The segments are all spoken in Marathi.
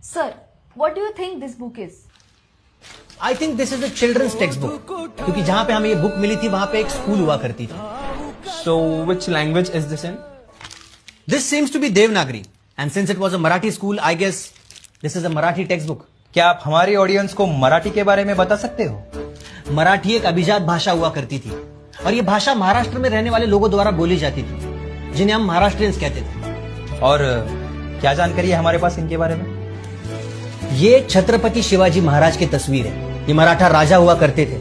Sir, what do you think this book is? I think this is a children's textbook, क्योंकि जहां पे हमें ये बुक मिली थी वहां पे एक स्कूल हुआ करती थी. So, which language is this in? This seems to be Devanagari, and since it was a Marathi school, I guess this is a Marathi textbook. क्या आप हमारे ऑडियंस को मराठी के बारे में बता सकते हो? मराठी एक अभिजात भाषा हुआ करती थी, और ये भाषा महाराष्ट्र में रहने वाले लोगों द्वारा बोली जाती थी, जिन्हें हम महाराष्ट्रियंस कहते थे. और क्या जानकारी है हमारे पास इनके बारे में? ये छत्रपति शिवाजी महाराज की तस्वीर है. ये मराठा राजा हुआ करते थे.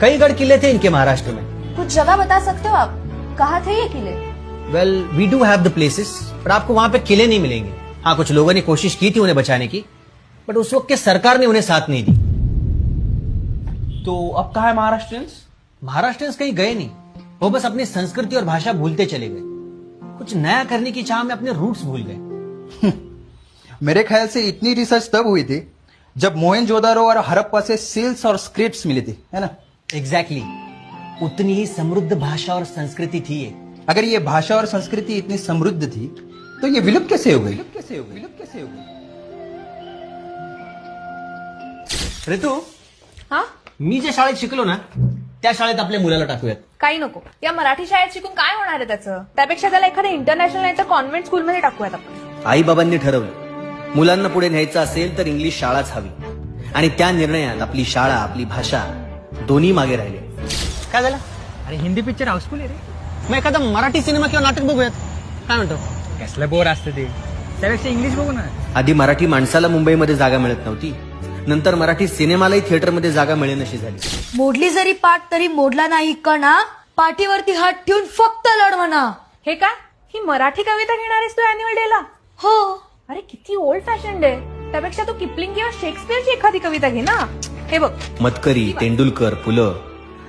कई गढ़ किले थे इनके महाराष्ट्र में. कुछ जगह बता सकते हो आप? कहाँ थे ये किले? Well, we do have the places, पर आपको वहां पे किले नहीं मिलेंगे. हाँ, कुछ लोगों ने कोशिश की थी उन्हें बचाने की, बट उस वक्त के सरकार ने उन्हें साथ नहीं दी. तो अब कहाँ है महाराष्ट्रियंस? महाराष्ट्रियंस कहीं गए नहीं, वो बस अपनी संस्कृति और भाषा भूलते चले गए. कुछ नया करने की चाह में अपने रूट्स भूल गए. मेरे ख्याल से इतनी रिसर्च तब हुई थी जब मोहनजोदारो और हड़प्पा से सील्स और स्क्रिप्ट्स मिली थी, है ना? एग्जैक्टली. उतनी ही समृद्ध भाषा और संस्कृति थी ये. अगर ये भाषा और संस्कृति इतनी समृद्ध थी तो ये विलुप्त कैसे हो गई? ऋतू, हा? मी ज्या शाळेत शिकलो ना त्या शाळेत आपल्या मुलाला टाकूयात. काही नको. या मराठी शाळेत शिकून काय होणार आहे त्याचं? त्यापेक्षा त्याला एखाद्या इंटरनॅशनल नाही तर कॉन्व्हेंट स्कूलमध्ये टाकूयात आपण. आई बाबांनी ठरवलं मुलांना पुढे न्यायचं असेल तर इंग्लिश शाळाच हवी, आणि त्या निर्णयात आपली शाळा, आपली भाषा दोन्ही मागे राहिले. काय झालं? अरे हिंदी पिक्चर हाऊसफुल आहे रे. मग एखादा मराठी सिनेमा किंवा नाटक बघूयात. काय म्हणतो? कसलं बोर असतं ते, त्यापेक्षा इंग्लिश बघू ना. आधी मराठी माणसाला मुंबईमध्ये जागा मिळत नव्हती, नंतर मराठी सिनेमालाही थिएटरमध्ये जागा मिळेनशी झाली. मोडली जरी पाठ तरी मोडला नाही कणा, पाठीवरती हात ठेवून फक्त लढ म्हणा. हे काय? ही मराठी कविता घेणार आहेस तू अॅन्युअल डेला? हो. अरे किती ओल्ड फॅशन आहे. त्यापेक्षा तू किपलिंग किंवा शेक्सपियरची एखादी कविता घे ना. हे बघ, मतकरी, तेंडुलकर, पुलं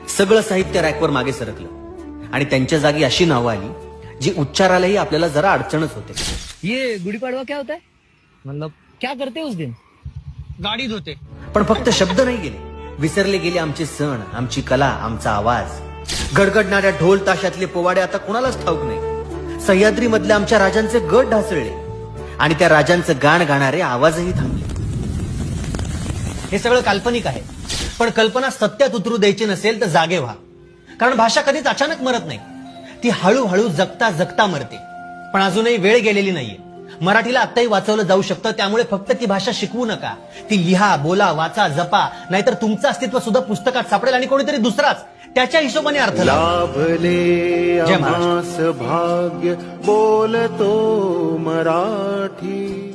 सगळं साहित्य रॅकवर मागे सरकलं, आणि त्यांच्या जागी अशी नावं आली जी उच्चारालाही आपल्याला जरा अडचणच होते. ये गुड़ी पड़वा क्या होता है? मतलब क्या करते उस दिन? गाडी धुते. पण फक्त शब्द नाही गेले, विसरले गेले आमचे सण, आमची कला, आमचा आवाज. गडगडणाऱ्या ढोल ताशातले पोवाडे आता कुणालाच ठाऊक नाही. सह्याद्री मधल्या आमच्या राजांचे गट ढासळले, आणि त्या राजांचं गाण गाणारे आवाजही थांबले. हे सगळं काल्पनिक आहे, पण कल्पना सत्यात उतरू द्यायची नसेल तर जागे व्हा. कारण भाषा कधीच अचानक मरत नाही, ती हळूहळू जगता जगता मरते. पण अजूनही वेळ गेलेली नाहीये. मराठीला आत्ताही वाचवलं जाऊ शकतं. त्यामुळे फक्त ती भाषा शिकवू नका, ती लिहा, बोला, वाचा, जपा. नाहीतर तुमचं अस्तित्व सुद्धा पुस्तकात सापडेल आणि कोणीतरी दुसराच त्याच्या हिशोबाने अर्थ लाभले जय महाराष्ट्र. आम्हास भाग्य बोलतो मराठी.